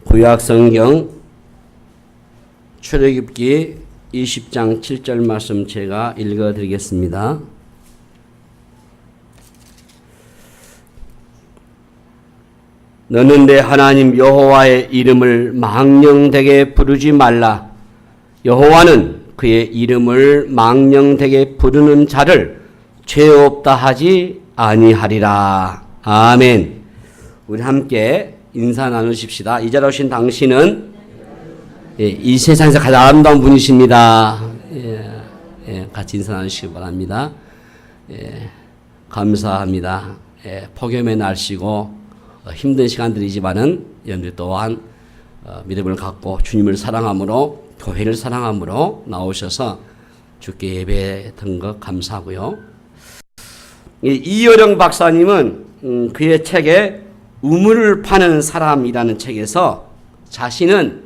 구약성경 출애굽기 20장 7절 말씀 제가 읽어드리겠습니다. 너는 내 하나님 여호와의 이름을 망령되게 부르지 말라. 여호와는 그의 이름을 망령되게 부르는 자를 죄 없다 하지 아니하리라. 아멘. 우리 함께 인사 나누십시다. 이 자리에 오신 당신은 이 세상에서 가장 아름다운 분이십니다. 같이 인사 나누시기 바랍니다. 감사합니다. 폭염의 날씨고 힘든 시간들이지만은 여러분들 또한 믿음을 갖고 주님을 사랑함으로 교회를 사랑함으로 나오셔서 주께 예배했던 것 감사하고요. 이효령 박사님은 그의 책에 우물을 파는 사람이라는 책에서 자신은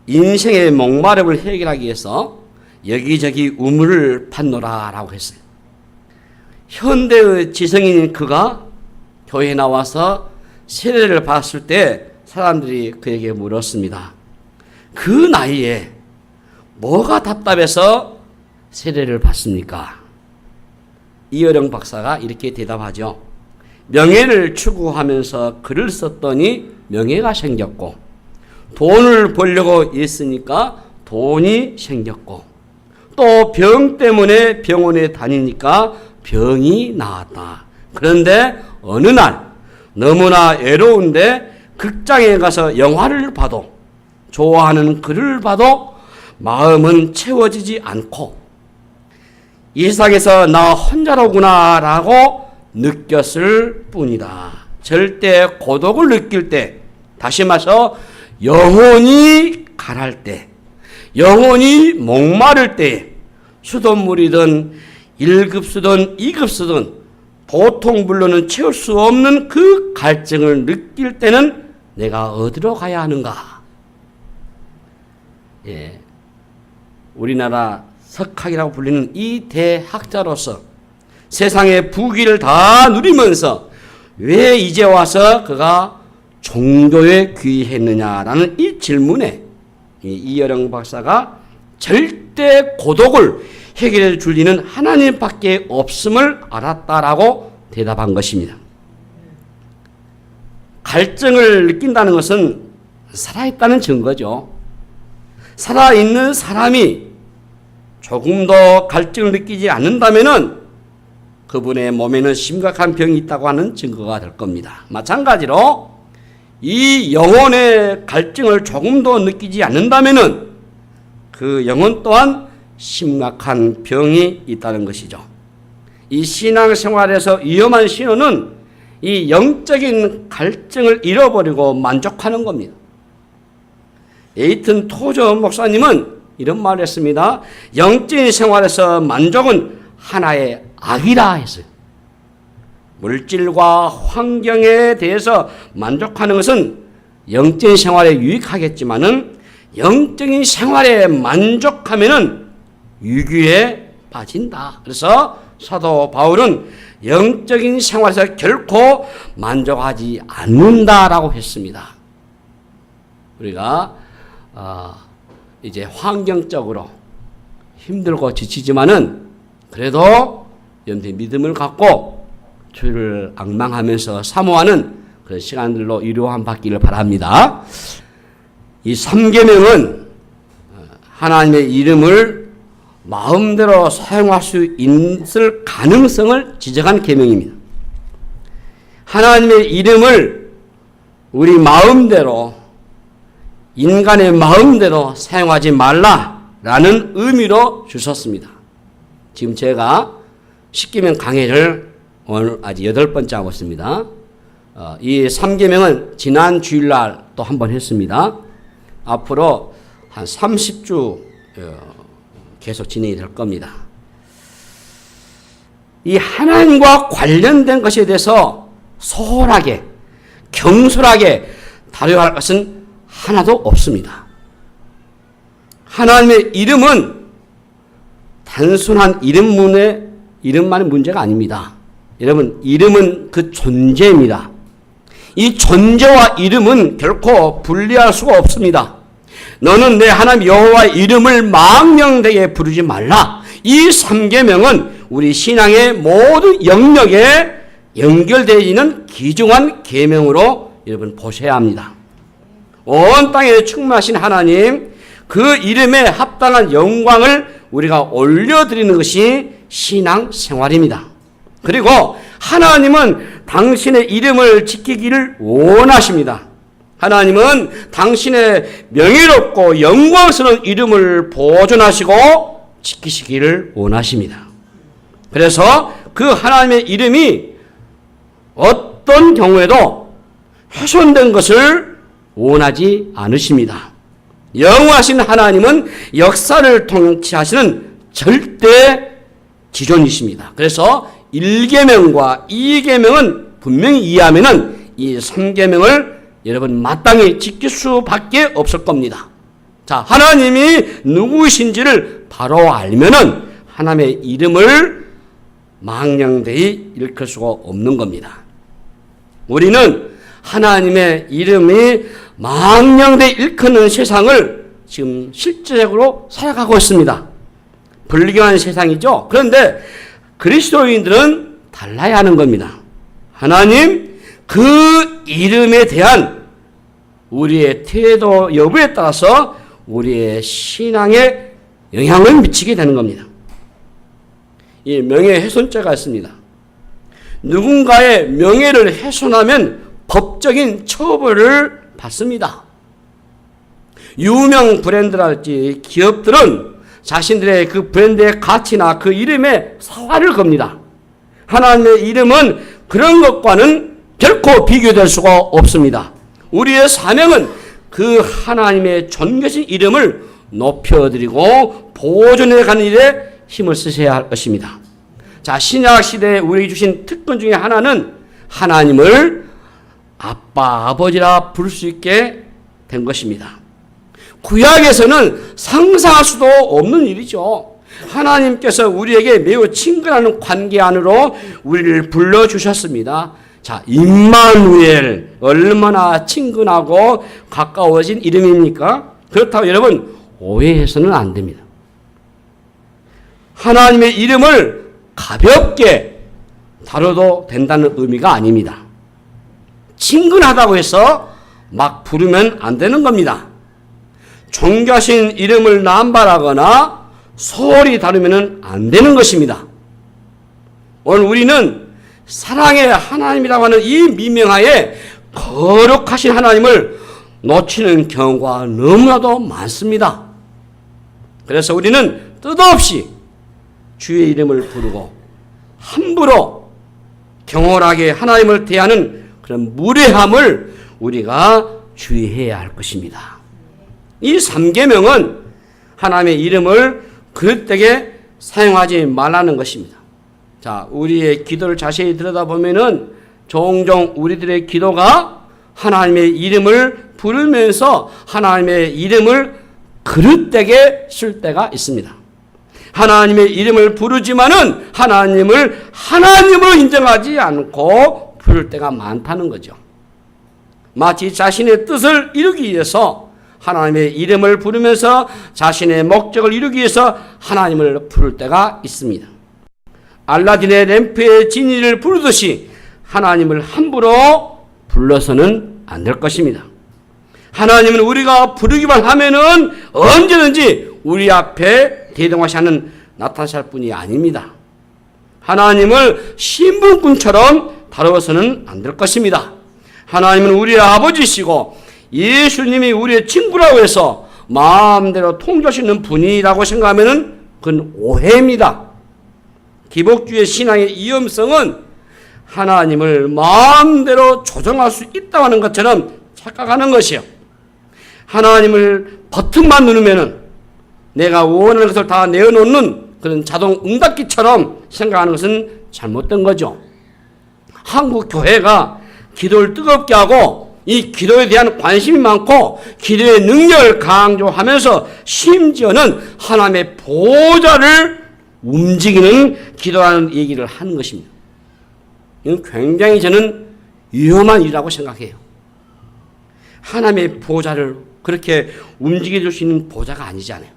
인생의 목마름을 해결하기 위해서 여기저기 우물을 팠노라라고 했어요. 현대의 지성인인 그가 교회에 나와서 세례를 받았을 때 사람들이 그에게 물었습니다. 그 나이에 뭐가 답답해서 세례를 받습니까? 이효령 박사가 이렇게 대답하죠. 명예를 추구하면서 글을 썼더니 명예가 생겼고, 돈을 벌려고 했으니까 돈이 생겼고, 또 병 때문에 병원에 다니니까 병이 나았다. 그런데 어느 날 너무나 외로운데 극장에 가서 영화를 봐도, 좋아하는 글을 봐도 마음은 채워지지 않고 이 세상에서 나 혼자로구나 라고 느꼈을 뿐이다. 절대 고독을 느낄 때, 다시 말해서 영혼이 가랄 때, 영혼이 목마를 때, 수돗물이든 1급수든 2급수든 보통불로는 채울 수 없는 그 갈증을 느낄 때는 내가 어디로 가야 하는가? 우리나라 석학이라고 불리는 이 대학자로서 세상의 부귀를 다 누리면서 왜 이제 와서 그가 종교에 귀했느냐라는 이 질문에 이효령 박사가 절대 고독을 해결해 줄 리는 하나님밖에 없음을 알았다라고 대답한 것입니다. 갈증을 느낀다는 것은 살아있다는 증거죠. 살아있는 사람이 조금 더 갈증을 느끼지 않는다면은 그분의 몸에는 심각한 병이 있다고 하는 증거가 될 겁니다. 마찬가지로 이 영혼의 갈증을 조금 더 느끼지 않는다면은 그 영혼 또한 심각한 병이 있다는 것이죠. 이 신앙생활에서 위험한 신호는 이 영적인 갈증을 잃어버리고 만족하는 겁니다. 에이튼 토저 목사님은 이런 말을 했습니다. 영적인 생활에서 만족은 하나의 악이라 했어요. 물질과 환경에 대해서 만족하는 것은 영적인 생활에 유익하겠지만은 영적인 생활에 만족하면은 유기에 빠진다. 그래서 사도 바울은 영적인 생활에서 결코 만족하지 않는다라고 했습니다. 우리가 이제 환경적으로 힘들고 지치지만은 그래도 여러분들이 믿음을 갖고 주를 앙망하면서 사모하는 그런 시간들로 위로함 받기를 바랍니다. 이 3계명은 하나님의 이름을 마음대로 사용할 수 있을 가능성을 지적한 계명입니다. 하나님의 이름을 우리 마음대로, 인간의 마음대로 사용하지 말라라는 의미로 주셨습니다. 지금 제가 10계명 강해를 오늘 아직 8번째 하고 있습니다. 이 3계명은 지난 주일날 또 한 번 했습니다. 앞으로 한 30주 계속 진행이 될 겁니다. 이 하나님과 관련된 것에 대해서 소홀하게, 경솔하게 다뤄야 할 것은 하나도 없습니다. 하나님의 이름은 단순한 이름만의 문제가 아닙니다. 여러분, 이름은 그 존재입니다. 이 존재와 이름은 결코 분리할 수가 없습니다. 너는 내 하나님 여호와의 이름을 망령되게 부르지 말라. 이 3계명은 우리 신앙의 모든 영역에 연결되어 있는 귀중한 계명으로 여러분 보셔야 합니다. 온 땅에 충만하신 하나님, 그 이름에 합당한 영광을 우리가 올려드리는 것이 신앙 생활입니다. 그리고 하나님은 당신의 이름을 지키기를 원하십니다. 하나님은 당신의 명예롭고 영광스러운 이름을 보존하시고 지키시기를 원하십니다. 그래서 그 하나님의 이름이 어떤 경우에도 훼손된 것을 원하지 않으십니다. 영원하신 하나님은 역사를 통치하시는 절대 지존이십니다. 그래서 1계명과 2계명은 분명히 이해하면은 이 3계명을 여러분 마땅히 지킬 수밖에 없을 겁니다. 자, 하나님이 누구신지를 바로 알면은 하나님의 이름을 망령되이 일컬 수가 없는 겁니다. 우리는 하나님의 이름이 망령되이 일컫는 세상을 지금 실제적으로 살아가고 있습니다. 불경한 세상이죠. 그런데 그리스도인들은 달라야 하는 겁니다. 하나님 그 이름에 대한 우리의 태도 여부에 따라서 우리의 신앙에 영향을 미치게 되는 겁니다. 이 명예훼손죄가 있습니다. 누군가의 명예를 훼손하면 법적인 처벌을 받습니다. 유명 브랜드랄지 기업들은 자신들의 그 브랜드의 가치나 그 이름에 사활을 겁니다. 하나님의 이름은 그런 것과는 결코 비교될 수가 없습니다. 우리의 사명은 그 하나님의 존귀하신 이름을 높여드리고 보존해가는 일에 힘을 쓰셔야 할 것입니다. 자, 신약시대에 우리에게 주신 특권 중에 하나는 하나님을 아빠, 아버지라 부를 수 있게 된 것입니다. 구약에서는 상상할 수도 없는 일이죠. 하나님께서 우리에게 매우 친근한 관계 안으로 우리를 불러주셨습니다. 자, 임마누엘, 얼마나 친근하고 가까워진 이름입니까? 그렇다고 여러분 오해해서는 안 됩니다. 하나님의 이름을 가볍게 다뤄도 된다는 의미가 아닙니다. 친근하다고 해서 막 부르면 안 되는 겁니다. 존귀하신 이름을 남발하거나 소홀히 다루면 안 되는 것입니다. 오늘 우리는 사랑의 하나님이라고 하는 이 미명하에 거룩하신 하나님을 놓치는 경우가 너무나도 많습니다. 그래서 우리는 뜻없이 주의 이름을 부르고 함부로 경홀하게 하나님을 대하는 그런 무례함을 우리가 주의해야 할 것입니다. 이 3계명은 하나님의 이름을 그릇되게 사용하지 말라는 것입니다. 자, 우리의 기도를 자세히 들여다보면은 종종 우리들의 기도가 하나님의 이름을 부르면서 하나님의 이름을 그릇되게 쓸 때가 있습니다. 하나님의 이름을 부르지만은 하나님을 하나님으로 인정하지 않고 부를 때가 많다는 거죠. 마치 자신의 뜻을 이루기 위해서 하나님의 이름을 부르면서 자신의 목적을 이루기 위해서 하나님을 부를 때가 있습니다. 알라딘의 램프의 진리를 부르듯이 하나님을 함부로 불러서는 안 될 것입니다. 하나님은 우리가 부르기만 하면은 언제든지 우리 앞에 대동하시는 나타나실 분이 아닙니다. 하나님을 신분꾼처럼 다루어서는 안 될 것입니다. 하나님은 우리의 아버지시고 예수님이 우리의 친구라고 해서 마음대로 통제하시는 분이라고 생각하면 그건 오해입니다. 기복주의 신앙의 위험성은 하나님을 마음대로 조정할 수 있다고 하는 것처럼 착각하는 것이요. 하나님을 버튼만 누르면은 내가 원하는 것을 다 내어놓는 그런 자동 응답기처럼 생각하는 것은 잘못된 거죠. 한국 교회가 기도를 뜨겁게 하고 이 기도에 대한 관심이 많고 기도의 능력을 강조하면서 심지어는 하나님의 보좌를 움직이는 기도라는 얘기를 하는 것입니다. 이건 굉장히 저는 위험한 일이라고 생각해요. 하나님의 보좌를 그렇게 움직여 줄 수 있는 보좌가 아니잖아요.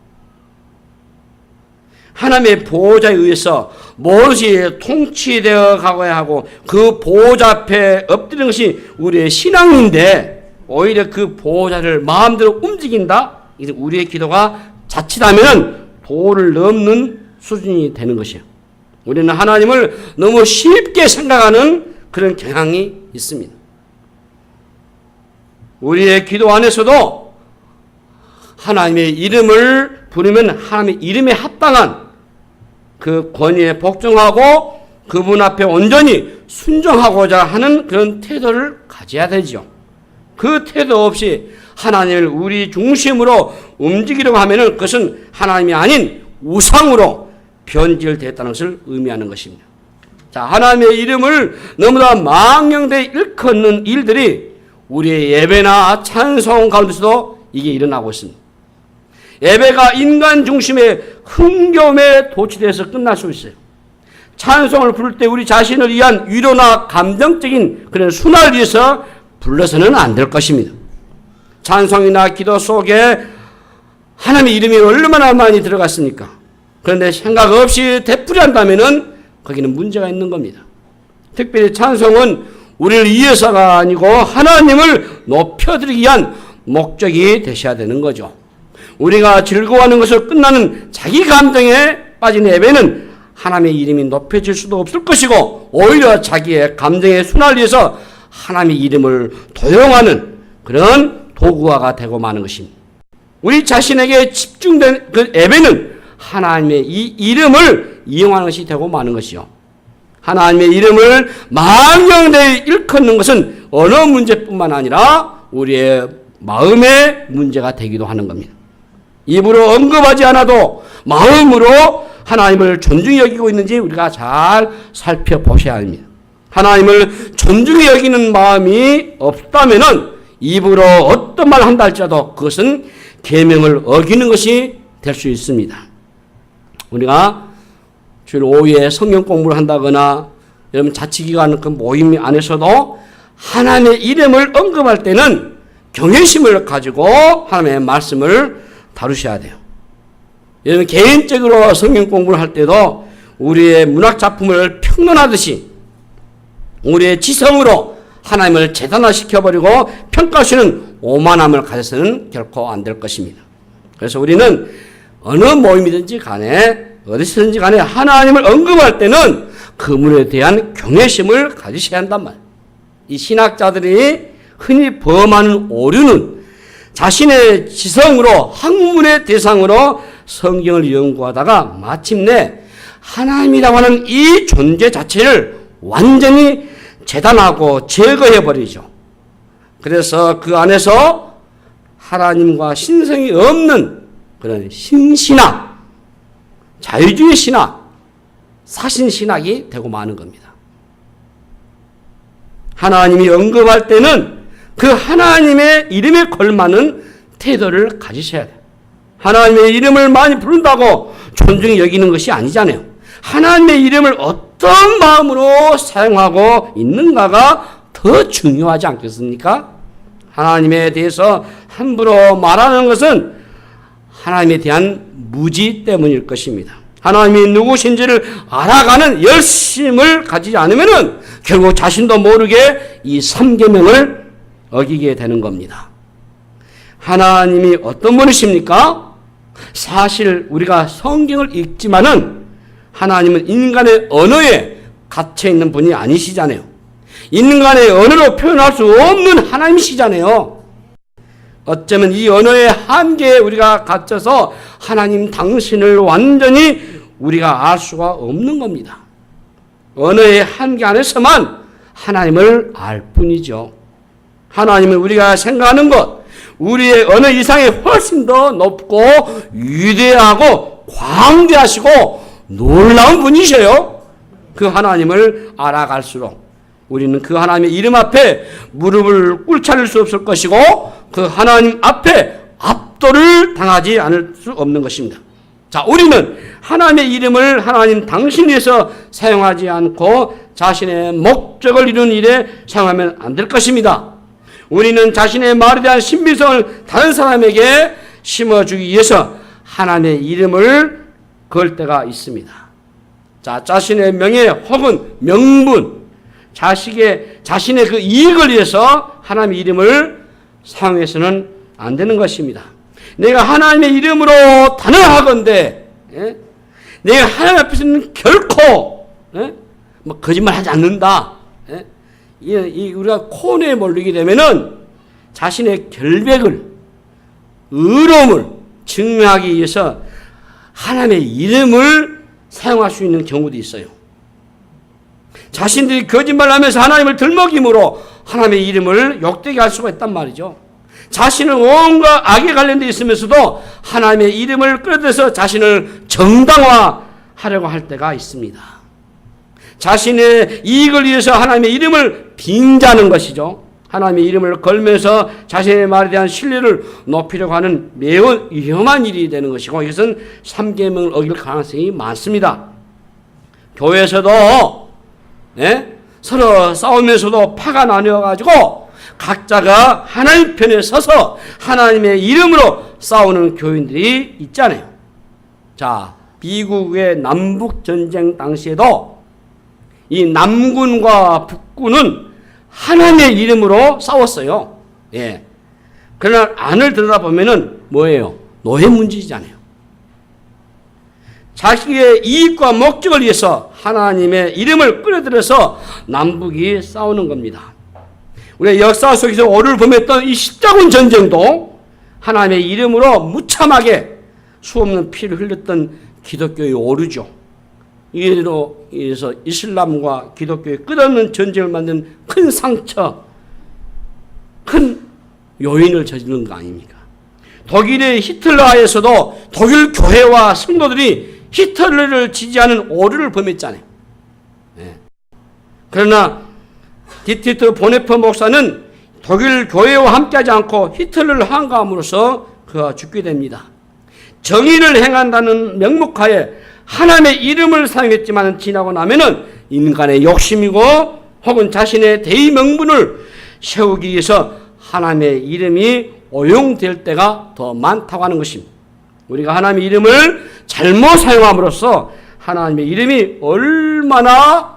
하나님의 보호자에 의해서 무엇이 통치되어 가고야 하고 그 보호자 앞에 엎드리는 것이 우리의 신앙인데 오히려 그 보호자를 마음대로 움직인다? 우리의 기도가 자칫하면 도를 넘는 수준이 되는 것이에요. 우리는 하나님을 너무 쉽게 생각하는 그런 경향이 있습니다. 우리의 기도 안에서도 하나님의 이름을 부르면 하나님의 이름에 합당한 그 권위에 복종하고 그분 앞에 온전히 순종하고자 하는 그런 태도를 가져야 되죠. 그 태도 없이 하나님을 우리 중심으로 움직이려고 하면 그것은 하나님이 아닌 우상으로 변질됐다는 것을 의미하는 것입니다. 자, 하나님의 이름을 너무나 망령되이 일컫는 일들이 우리의 예배나 찬송 가운데서도 이게 일어나고 있습니다. 예배가 인간 중심의 흥겨움에 도취돼서 끝날 수 있어요. 찬송을 부를 때 우리 자신을 위한 위로나 감정적인 그런 순화를 위해서 불러서는 안 될 것입니다. 찬송이나 기도 속에 하나님의 이름이 얼마나 많이 들어갔습니까? 그런데 생각 없이 되풀이한다면은 거기는 문제가 있는 겁니다. 특별히 찬송은 우리를 위해서가 아니고 하나님을 높여드리기 위한 목적이 되셔야 되는 거죠. 우리가 즐거워하는 것으로 끝나는 자기 감정에 빠진 예배는 하나님의 이름이 높여질 수도 없을 것이고 오히려 자기의 감정의 순환을 위해서 하나님의 이름을 도용하는 그런 도구화가 되고 마는 것입니다. 우리 자신에게 집중된 그 예배는 하나님의 이 이름을 이용하는 것이 되고 마는 것이요. 하나님의 이름을 망령되이 일컫는 것은 언어 문제뿐만 아니라 우리의 마음의 문제가 되기도 하는 겁니다. 입으로 언급하지 않아도 마음으로 하나님을 존중히 여기고 있는지 우리가 잘 살펴보셔야 합니다. 하나님을 존중히 여기는 마음이 없다면은 입으로 어떤 말을 한다 할지라도 그것은 계명을 어기는 것이 될 수 있습니다. 우리가 주일 오후에 성경 공부를 한다거나 여러분 자치기관 그 모임 안에서도 하나님의 이름을 언급할 때는 경외심을 가지고 하나님의 말씀을 다루셔야 돼요. 여러분 개인적으로 성경 공부를 할 때도 우리의 문학 작품을 평론하듯이 우리의 지성으로 하나님을 재단화시켜버리고 평가하시는 오만함을 가져서는 결코 안 될 것입니다. 그래서 우리는 어느 모임이든지 간에 어디서든지 간에 하나님을 언급할 때는 그분에 대한 경외심을 가지셔야 한단 말이에요. 이 신학자들이 흔히 범하는 오류는 자신의 지성으로 학문의 대상으로 성경을 연구하다가 마침내 하나님이라고 하는 이 존재 자체를 완전히 재단하고 제거해버리죠. 그래서 그 안에서 하나님과 신성이 없는 그런 신신학, 자유주의 신학, 사신신학이 되고 마는 겁니다. 하나님이 언급할 때는 그 하나님의 이름에 걸맞는 태도를 가지셔야 돼요. 하나님의 이름을 많이 부른다고 존중히 여기는 것이 아니잖아요. 하나님의 이름을 어떤 마음으로 사용하고 있는가가 더 중요하지 않겠습니까? 하나님에 대해서 함부로 말하는 것은 하나님에 대한 무지 때문일 것입니다. 하나님이 누구신지를 알아가는 열심을 가지지 않으면 결국 자신도 모르게 이 3계명을 어기게 되는 겁니다. 하나님이 어떤 분이십니까? 사실 우리가 성경을 읽지만은 하나님은 인간의 언어에 갇혀있는 분이 아니시잖아요. 인간의 언어로 표현할 수 없는 하나님이시잖아요. 어쩌면 이 언어의 한계에 우리가 갇혀서 하나님 당신을 완전히 우리가 알 수가 없는 겁니다. 언어의 한계 안에서만 하나님을 알 뿐이죠. 하나님은 우리가 생각하는 것, 우리의 언어 이상이 훨씬 더 높고 위대하고 광대하시고 놀라운 분이셔요. 그 하나님을 알아갈수록 우리는 그 하나님의 이름 앞에 무릎을 꿇차릴 수 없을 것이고 그 하나님 앞에 압도를 당하지 않을 수 없는 것입니다. 자, 우리는 하나님의 이름을 하나님 당신 위해서 사용하지 않고 자신의 목적을 이루는 일에 사용하면 안 될 것입니다. 우리는 자신의 말에 대한 신빙성을 다른 사람에게 심어주기 위해서 하나님의 이름을 걸 때가 있습니다. 자, 자신의 명예 혹은 명분, 자신의 그 이익을 위해서 하나님의 이름을 사용해서는 안 되는 것입니다. 내가 하나님의 이름으로 단언하건대, 내가 하나님 앞에서는 결코 거짓말하지 않는다. 우리가 코너에 몰리게 되면은 자신의 결백을, 의로움을 증명하기 위해서 하나님의 이름을 사용할 수 있는 경우도 있어요. 자신들이 거짓말하면서 하나님을 들먹임으로 하나님의 이름을 욕되게 할 수가 있단 말이죠. 자신은 온갖 악에 관련되어 있으면서도 하나님의 이름을 끌어들여서 자신을 정당화하려고 할 때가 있습니다. 자신의 이익을 위해서 하나님의 이름을 빙자하는 것이죠. 하나님의 이름을 걸면서 자신의 말에 대한 신뢰를 높이려고 하는 매우 위험한 일이 되는 것이고, 이것은 삼계명을 어길 가능성이 많습니다. 교회에서도 서로 싸우면서도 파가 나뉘어가지고 각자가 하나님 편에 서서 하나님의 이름으로 싸우는 교인들이 있잖아요. 자, 미국의 남북전쟁 당시에도 이 남군과 북군은 하나님의 이름으로 싸웠어요. 예. 그러나 안을 들여다보면은 뭐예요? 노예 문제잖아요. 자기의 이익과 목적을 위해서 하나님의 이름을 끌어들여서 남북이 싸우는 겁니다. 우리의 역사 속에서 오류를 범했던 이 십자군 전쟁도 하나님의 이름으로 무참하게 수없는 피를 흘렸던 기독교의 오류죠. 이로 인해서 이슬람과 기독교의 끝없는 전쟁을 만든 큰 상처, 큰 요인을 저지른 거 아닙니까? 독일의 히틀러하에서도 독일 교회와 성도들이 히틀러를 지지하는 오류를 범했잖아요. 그러나 디트리트 보네퍼 목사는 독일 교회와 함께하지 않고 히틀러를 항거함으로써 그가 죽게 됩니다. 정의를 행한다는 명목하에 하나님의 이름을 사용했지만 지나고 나면은 인간의 욕심이고 혹은 자신의 대의 명분을 세우기 위해서 하나님의 이름이 오용될 때가 더 많다고 하는 것입니다. 우리가 하나님의 이름을 잘못 사용함으로써 하나님의 이름이 얼마나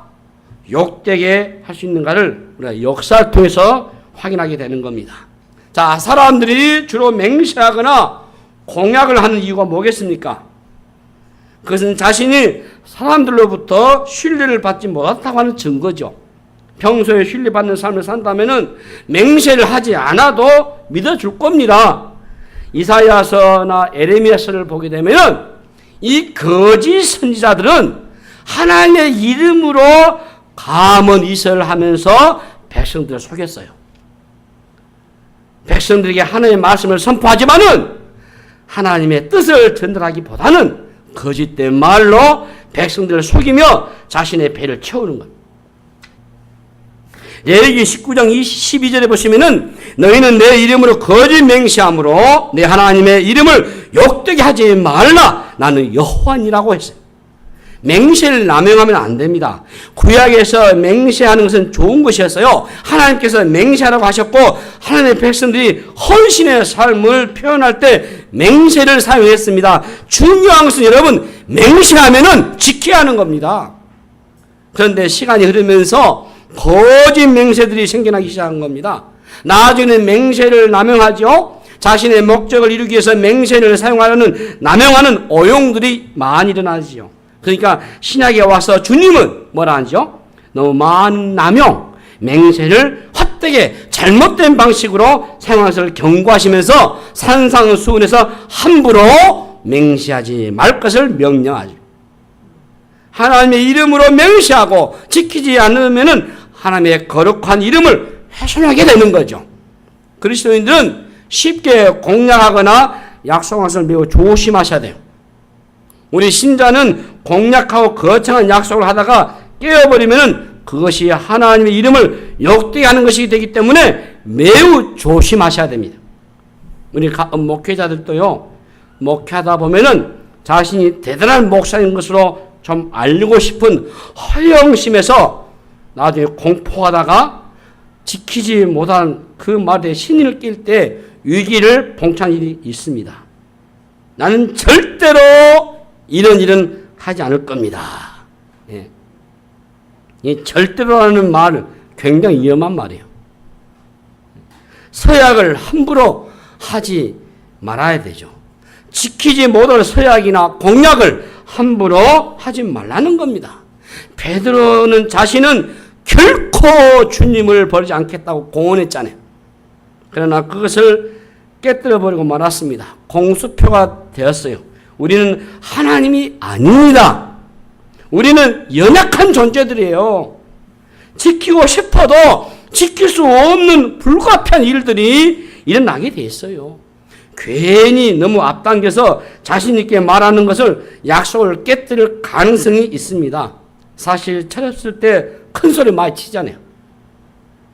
욕되게 할 수 있는가를 우리가 역사를 통해서 확인하게 되는 겁니다. 자, 사람들이 주로 맹세하거나 공약을 하는 이유가 뭐겠습니까? 그것은 자신이 사람들로부터 신뢰를 받지 못한다고 하는 증거죠. 평소에 신뢰받는 삶을 산다면 맹세를 하지 않아도 믿어줄 겁니다. 이사야서나 에레미야서를 보게 되면 이 거짓 선지자들은 하나님의 이름으로 감언 이설을 하면서 백성들을 속였어요. 백성들에게 하나님의 말씀을 선포하지만은 하나님의 뜻을 전달하기보다는 거짓된 말로 백성들을 속이며 자신의 배를 채우는 것. 레위기 19장 12절에 보시면은 너희는 내 이름으로 거짓 맹세함으로 내 하나님의 이름을 욕되게 하지 말라. 나는 여호와니라고 했어요. 맹세를 남용하면 안 됩니다. 구약에서 맹세하는 것은 좋은 것이었어요. 하나님께서 맹세하라고 하셨고 하나님의 백성들이 헌신의 삶을 표현할 때 맹세를 사용했습니다. 중요한 것은 여러분 맹세하면은 지켜야 하는 겁니다. 그런데 시간이 흐르면서 거짓 맹세들이 생겨나기 시작한 겁니다. 나중에는 맹세를 남용하죠. 자신의 목적을 이루기 위해서 맹세를 사용하려는 남용하는 오용들이 많이 일어나지요. 그러니까 신약에 와서 주님은 뭐라 하죠? 너무 많은 남용, 맹세를 헛되게 잘못된 방식으로 사용하는 것을 경고하시면서 산상수훈에서 함부로 맹세하지 말 것을 명령하죠. 하나님의 이름으로 맹세하고 지키지 않으면 하나님의 거룩한 이름을 훼손하게 되는 거죠. 그리스도인들은 쉽게 공약하거나 약속하는 것을 매우 조심하셔야 돼요. 우리 신자는 공약하고 거창한 약속을 하다가 깨어버리면 그것이 하나님의 이름을 욕되게 하는 것이 되기 때문에 매우 조심하셔야 됩니다. 우리 목회자들도요, 목회하다 보면은 자신이 대단한 목사인 것으로 좀 알리고 싶은 허영심에서 나중에 공포하다가 지키지 못한 그 말에 신의를 낄 때 위기를 봉착한 일이 있습니다. 나는 절대로 이런 일은 하지 않을 겁니다. 예. 이 절대로라는 말은 굉장히 위험한 말이에요. 서약을 함부로 하지 말아야 되죠. 지키지 못할 서약이나 공약을 함부로 하지 말라는 겁니다. 베드로는 자신은 결코 주님을 버리지 않겠다고 공언했잖아요. 그러나 그것을 깨뜨려버리고 말았습니다. 공수표가 되었어요. 우리는 하나님이 아닙니다. 우리는 연약한 존재들이에요. 지키고 싶어도 지킬 수 없는 불가피한 일들이 일어나게 돼 있어요. 괜히 너무 앞당겨서 자신 있게 말하는 것을 약속을 깨뜨릴 가능성이 있습니다. 사실 철없을 때 큰 소리 많이 치잖아요.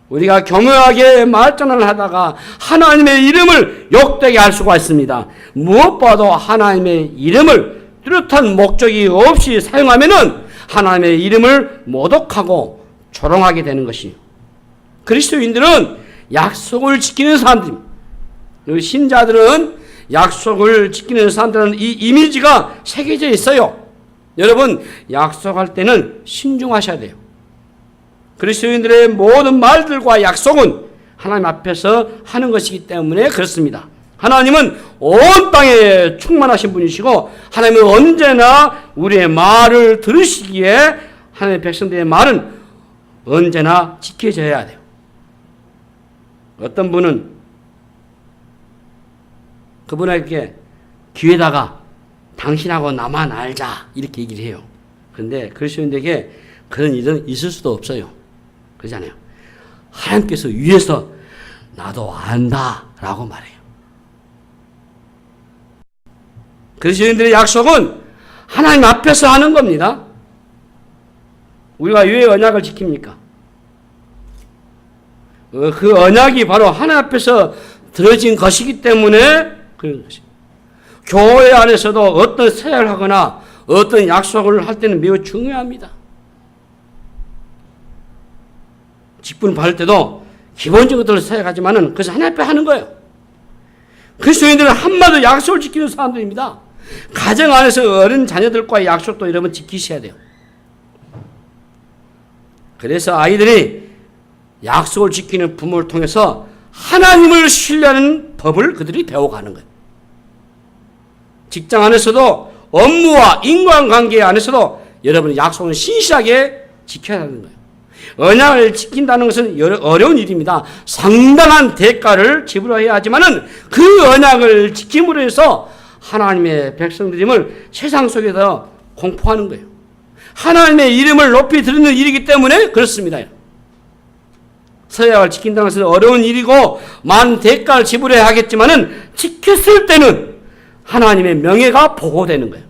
우리가 교묘하게 말전을 하다가 하나님의 이름을 욕되게 할 수가 있습니다. 무엇보다도 하나님의 이름을 뚜렷한 목적이 없이 사용하면은 하나님의 이름을 모독하고 조롱하게 되는 것이에요. 그리스도인들은 약속을 지키는 사람들입니다. 신자들은 약속을 지키는 사람들은 이 이미지가 새겨져 있어요. 여러분, 약속할 때는 신중하셔야 돼요. 그리스도인들의 모든 말들과 약속은 하나님 앞에서 하는 것이기 때문에 그렇습니다. 하나님은 온 땅에 충만하신 분이시고 하나님은 언제나 우리의 말을 들으시기에 하나님의 백성들의 말은 언제나 지켜져야 돼요. 어떤 분은 그분에게 기회다가 당신하고 나만 알자 이렇게 얘기를 해요. 그런데 그리스도인들에게 그런 일은 있을 수도 없어요. 그러잖아요. 하나님께서 위에서 나도 안다 라고 말해요. 그리스도인들의 약속은 하나님 앞에서 하는 겁니다. 우리가 왜 언약을 지킵니까? 그 언약이 바로 하나님 앞에서 들어진 것이기 때문에 그런 것입니다. 교회 안에서도 어떤 서약을 하거나 어떤 약속을 할 때는 매우 중요합니다. 직분 받을 때도 기본적인 것들을 서약하지만은 그것을 하나님 앞에 하는 거예요. 그리스도인들은 한마디로 약속을 지키는 사람들입니다. 가정 안에서 어린 자녀들과의 약속도 여러분 지키셔야 돼요. 그래서 아이들이 약속을 지키는 부모를 통해서 하나님을 신뢰하는 법을 그들이 배워가는 거예요. 직장 안에서도 업무와 인간관계 안에서도 여러분의 약속은 신실하게 지켜야 하는 거예요. 언약을 지킨다는 것은 어려운 일입니다. 상당한 대가를 지불해야 하지만은 그 언약을 지킴으로 해서 하나님의 백성들임을 세상 속에서 공포하는 거예요. 하나님의 이름을 높이 드리는 일이기 때문에 그렇습니다. 서약을 지킨다는 것은 어려운 일이고 많은 대가를 지불해야 하겠지만은 지켰을 때는 하나님의 명예가 보호되는 거예요.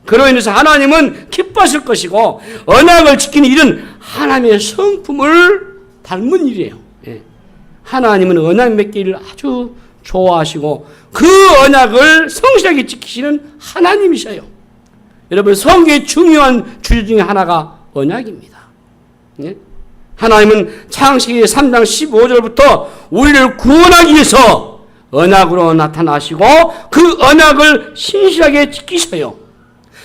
그로 인해서 하나님은 기뻐하실 것이고 언약을 지키는 일은 하나님의 성품을 닮은 일이에요. 예. 하나님은 언약 맺기를 아주 좋아하시고 그 언약을 성실하게 지키시는 하나님이셔요. 여러분, 성경의 중요한 주제 중에 하나가 언약입니다. 예? 하나님은 창세기 3장 15절부터 우리를 구원하기 위해서 언약으로 나타나시고 그 언약을 신실하게 지키셔요.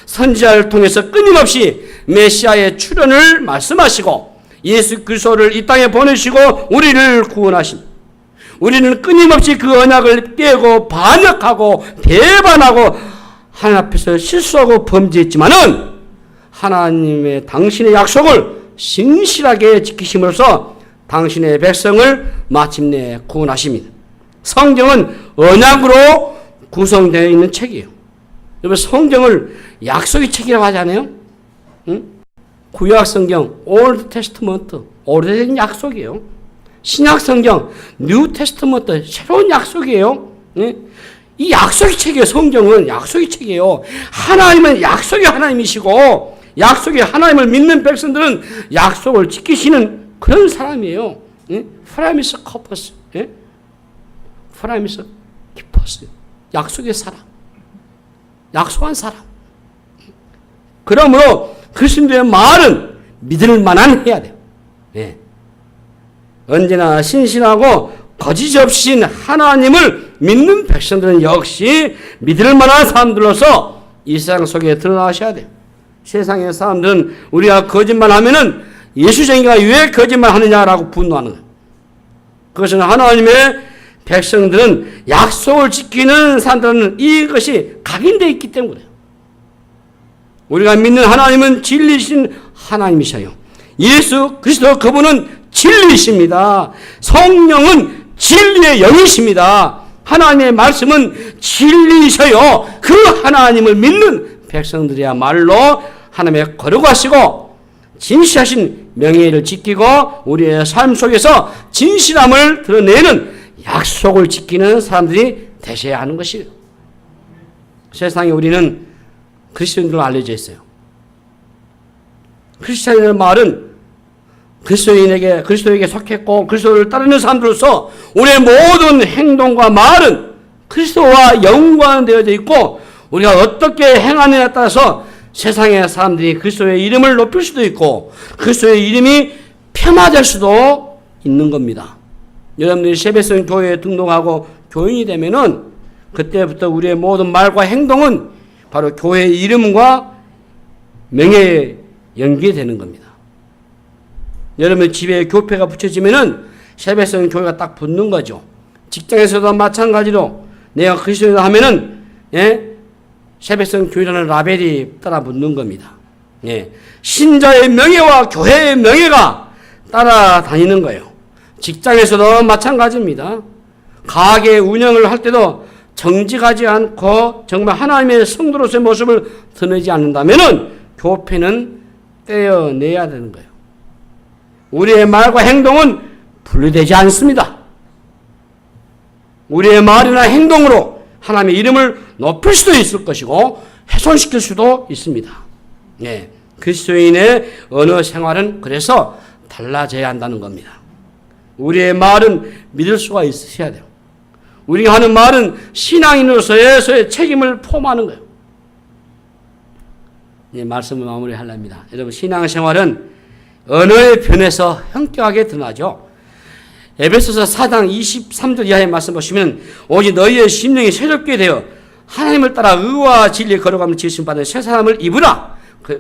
선지자를 통해서 끊임없이 메시아의 출현을 말씀하시고 예수 그리스도를 이 땅에 보내시고 우리를 구원하신, 우리는 끊임없이 그 언약을 깨고 반역하고 배반하고 하나님 앞에서 실수하고 범죄했지만은 하나님의 당신의 약속을 신실하게 지키심으로써 당신의 백성을 마침내 구원하십니다. 성경은 언약으로 구성되어 있는 책이에요. 여러분, 성경을 약속의 책이라고 하지 않아요? 응? 구약 성경, 올드 테스트먼트, 오래된 약속이에요. 신약 성경, 뉴 테스트먼트, 새로운 약속이에요. 응? 이 약속의 책이에요. 성경은 약속의 책이에요. 하나님은 약속의 하나님이시고 약속의 하나님을 믿는 백성들은 약속을 지키시는 그런 사람이에요. 프라미스 커퍼스, 프라미스 키퍼스, 약속의 사람. 약속한 사람. 그러므로 그리스도의 말은 믿을 만한 해야 돼요. 예. 언제나 신실하고 거짓 없인 하나님을 믿는 백성들은 역시 믿을 만한 사람들로서 이 세상 속에 드러나셔야 돼요. 세상의 사람들은 우리가 거짓말하면은 예수쟁이가 왜 거짓말하느냐라고 분노하는 거예요. 그것은 하나님의 백성들은 약속을 지키는 사람들은 이것이 각인되어 있기 때문에 우리가 믿는 하나님은 진리신 하나님이셔요. 예수 그리스도 그분은 진리이십니다. 성령은 진리의 영이십니다. 하나님의 말씀은 진리이셔요. 그 하나님을 믿는 백성들이야말로 하나님의 거룩하시고 진실하신 명예를 지키고 우리의 삶 속에서 진실함을 드러내는 약속을 지키는 사람들이 되셔야 하는 것이에요. 세상에 우리는 그리스도인들로 알려져 있어요. 크리스찬이라는 말은 그리스도에게 속했고 그리스도를 따르는 사람들로서 우리의 모든 행동과 말은 그리스도와 연관되어져 있고 우리가 어떻게 행하느냐에 따라서 세상의 사람들이 그리스도의 이름을 높일 수도 있고 그리스도의 이름이 폄하될 수도 있는 겁니다. 여러분들이 세배성 교회에 등록하고 교인이 되면은 그때부터 우리의 모든 말과 행동은 바로 교회의 이름과 명예에 연계되는 겁니다. 여러분 집에 교패가 붙여지면은 세배성 교회가 딱 붙는 거죠. 직장에서도 마찬가지로 내가 그리스도인이다 하면은 세배성 교회라는 라벨이 따라 붙는 겁니다. 신자의 명예와 교회의 명예가 따라다니는 거예요. 직장에서도 마찬가지입니다. 가게 운영을 할 때도 정직하지 않고 정말 하나님의 성도로서의 모습을 드러내지 않는다면은 교패는 떼어내야 되는 거예요. 우리의 말과 행동은 분리되지 않습니다. 우리의 말이나 행동으로 하나님의 이름을 높일 수도 있을 것이고 훼손시킬 수도 있습니다. 그리스도인의 언어 생활은 그래서 달라져야 한다는 겁니다. 우리의 말은 믿을 수가 있어야 돼요. 우리가 하는 말은 신앙인으로서의 책임을 포함하는 거예요. 말씀을 마무리하렵니다. 여러분 신앙생활은 언어의 변에서 현격하게 드러나죠. 에베소서 4장 23절 이하의 말씀 보시면 오직 너희의 심령이 새롭게 되어 하나님을 따라 의와 진리의 거룩함을 지으신 받은 새 사람을 입으라.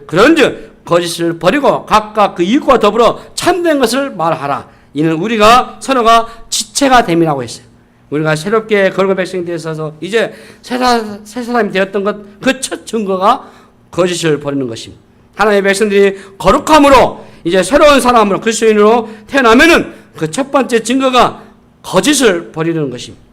그런즉 거짓을 버리고 각각 그 이웃과 더불어 참된 것을 말하라. 이는 우리가 서로가 지체가 됨이라고 했어요. 우리가 새롭게 거룩한 백성이 되어서 이제 새 사람이 되었던 것 그 첫 증거가 거짓을 버리는 것입니다. 하나님의 백성들이 거룩함으로 이제 새로운 사람으로 그리스도인으로 태어나면은 그 첫 번째 증거가 거짓을 버리는 것입니다.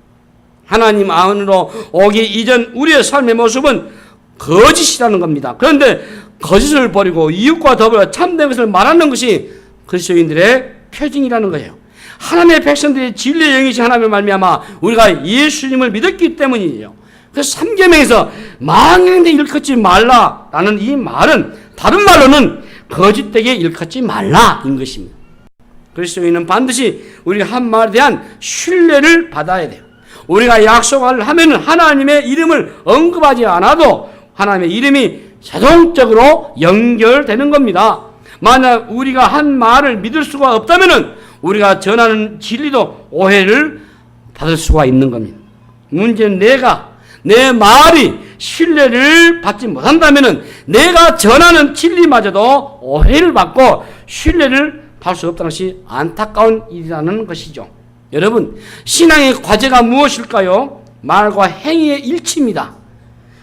하나님 안으로 오기 이전 우리의 삶의 모습은 거짓이라는 겁니다. 그런데 거짓을 버리고 이웃과 더불어 참된 것을 말하는 것이 그리스도인들의 표징이라는 거예요. 하나님의 백성들이 진리의 영이신 하나님을 말미암아 우리가 예수님을 믿었기 때문이에요. 그래서 3계명에서 망령되게 일컫지 말라라는 이 말은 다른 말로는 거짓되게 일컫지 말라인 것입니다. 그리스도인은 반드시 우리가 한 말에 대한 신뢰를 받아야 돼요. 우리가 약속을 하면 하나님의 이름을 언급하지 않아도 하나님의 이름이 자동적으로 연결되는 겁니다. 만약 우리가 한 말을 믿을 수가 없다면 우리가 전하는 진리도 오해를 받을 수가 있는 겁니다. 문제는 내 말이 신뢰를 받지 못한다면 내가 전하는 진리마저도 오해를 받고 신뢰를 받을 수 없다는 것이 안타까운 일이라는 것이죠. 여러분, 신앙의 과제가 무엇일까요? 말과 행위의 일치입니다.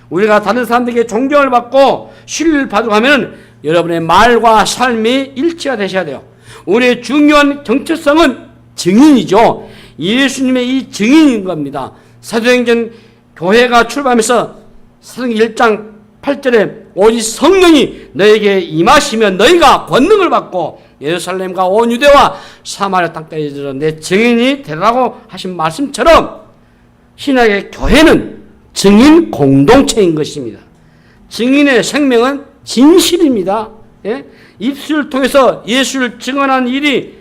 우리가 다른 사람들에게 존경을 받고 신뢰를 받으려고 하면 여러분의 말과 삶이 일치가 되셔야 돼요. 우리의 중요한 정체성은 증인이죠. 예수님의 이 증인인 겁니다. 사도행전 교회가 출발하면서 사도행전 1장 8절에 오직 성령이 너에게 임하시면 너희가 권능을 받고 예루살렘과 온 유대와 사마리아 땅까지 이르러 내 증인이 되라고 하신 말씀처럼 신약의 교회는 증인 공동체인 것입니다. 증인의 생명은 진실입니다. 입술을 통해서 예수를 증언한 일이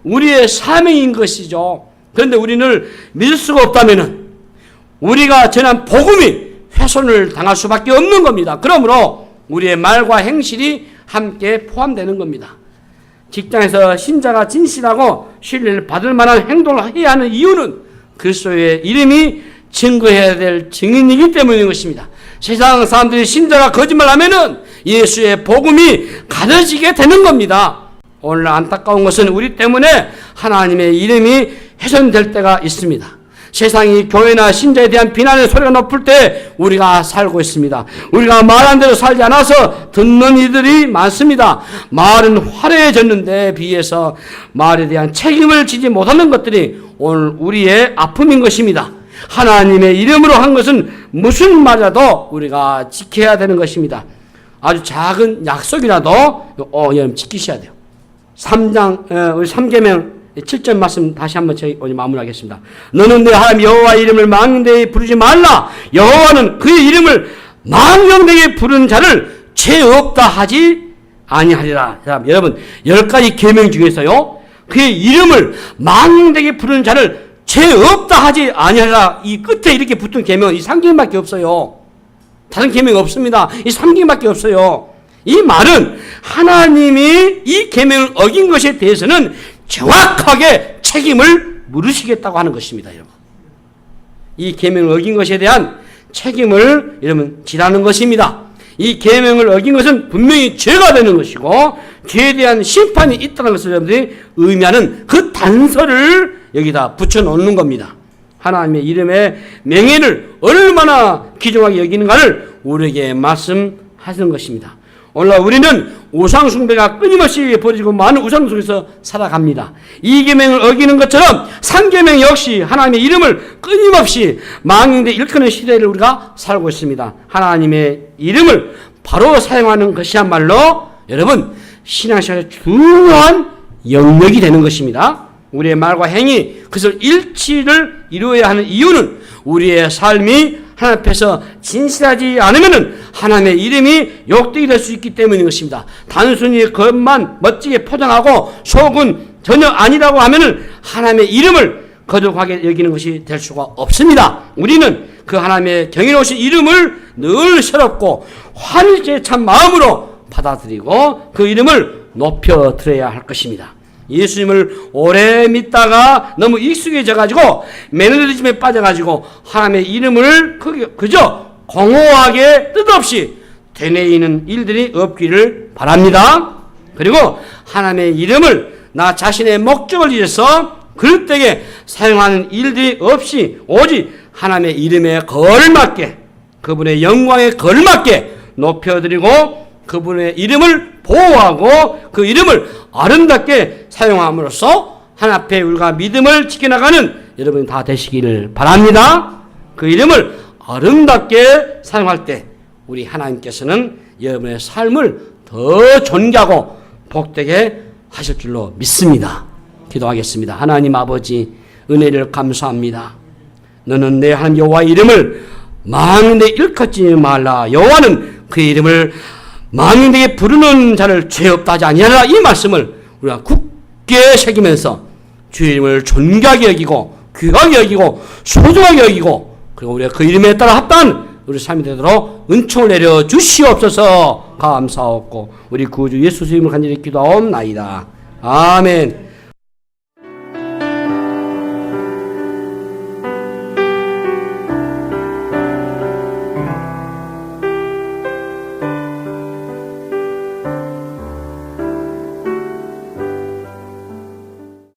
우리의 사명인 것이죠. 그런데 우리는 믿을 수가 없다면 우리가 전한 복음이 훼손을 당할 수밖에 없는 겁니다. 그러므로 우리의 말과 행실이 함께 포함되는 겁니다. 직장에서 신자가 진실하고 신뢰를 받을 만한 행동을 해야 하는 이유는 그리스도의 이름이 증거해야 될 증인이기 때문인 것입니다. 세상 사람들이 신자가 거짓말하면은 예수의 복음이 가려지게 되는 겁니다. 오늘 안타까운 것은 우리 때문에 하나님의 이름이 훼손될 때가 있습니다. 세상이 교회나 신자에 대한 비난의 소리가 높을 때 우리가 살고 있습니다. 우리가 말한 대로 살지 않아서 듣는 이들이 많습니다. 말은 화려해졌는데 비해서 말에 대한 책임을 지지 못하는 것들이 오늘 우리의 아픔인 것입니다. 하나님의 이름으로 한 것은 무슨 말이라도 우리가 지켜야 되는 것입니다. 아주 작은 약속이라도 여러분 지키셔야 돼요. 3장 우리 3계명 7절 말씀 다시 한번 저희 오늘 마무리하겠습니다. 너는 내 하나님 여호와 이름을 망령되게 부르지 말라. 여호와는 그의 이름을 망령되게 부르는 자를 죄 없다 하지 아니하리라. 여러분 10가지 계명 중에서요 그의 이름을 망령되게 부르는 자를 죄 없다 하지 아니하리라. 이 끝에 이렇게 붙은 계명은 이 3계명밖에 없어요. 다른 계명이 없습니다. 이 3계명밖에 없어요. 이 말은 하나님이 이 계명을 어긴 것에 대해서는 정확하게 책임을 물으시겠다고 하는 것입니다. 여러분. 이 계명을 어긴 것에 대한 책임을 여러분 지라는 것입니다. 이 계명을 어긴 것은 분명히 죄가 되는 것이고 죄에 대한 심판이 있다는 것을 여러분들이 의미하는 그 단서를 여기다 붙여놓는 겁니다. 하나님의 이름의 명예를 얼마나 귀중하게 여기는가를 우리에게 말씀하시는 것입니다. 오늘 우리는 우상숭배가 끊임없이 벌어지고 많은 우상숭배에서 살아갑니다. 이 계명을 어기는 것처럼 3계명 역시 하나님의 이름을 끊임없이 망령되게 일컫는 시대를 우리가 살고 있습니다. 하나님의 이름을 바로 사용하는 것이야말로 여러분 신앙생활의 중요한 영역이 되는 것입니다. 우리의 말과 행위 그것을 일치를 이루어야 하는 이유는 우리의 삶이 하나님 앞에서 진실하지 않으면 하나님의 이름이 욕되게 될 수 있기 때문인 것입니다. 단순히 겉만 멋지게 포장하고 속은 전혀 아니라고 하면 하나님의 이름을 거룩하게 여기는 것이 될 수가 없습니다. 우리는 그 하나님의 경이로우신 이름을 늘 새롭고 활기찬 마음으로 받아들이고 그 이름을 높여드려야 할 것입니다. 예수님을 오래 믿다가 너무 익숙해져가지고 매너리즘에 빠져가지고 하나님의 이름을 그저 공허하게 뜻없이 되뇌이는 일들이 없기를 바랍니다. 그리고 하나님의 이름을 나 자신의 목적을 위해서 그릇되게 사용하는 일들이 없이 오직 하나님의 이름에 걸맞게 그분의 영광에 걸맞게 높여드리고 그분의 이름을 보호하고 그 이름을 아름답게 사용함으로써 하나님 앞에 우리가 믿음을 지켜나가는 여러분이 다 되시기를 바랍니다. 그 이름을 아름답게 사용할 때 우리 하나님께서는 여러분의 삶을 더 존귀하고 복되게 하실 줄로 믿습니다. 기도하겠습니다. 하나님 아버지 은혜를 감사합니다. 너는 내 하나님 여호와 이름을 망령되게 일컫지 말라. 여호와는 그의 이름을 망령되게 부르는 자를 죄 없다 하지 아니하라. 이 말씀을 우리가 굳게 새기면서 주의 이름을 존귀하게 여기고 귀하게 여기고 소중하게 여기고 그리고 우리가 그 이름에 따라 합당한 우리 삶이 되도록 은총을 내려 주시옵소서. 감사하옵고 우리 구주 예수 이름을 간절히 기도하옵나이다. 아멘.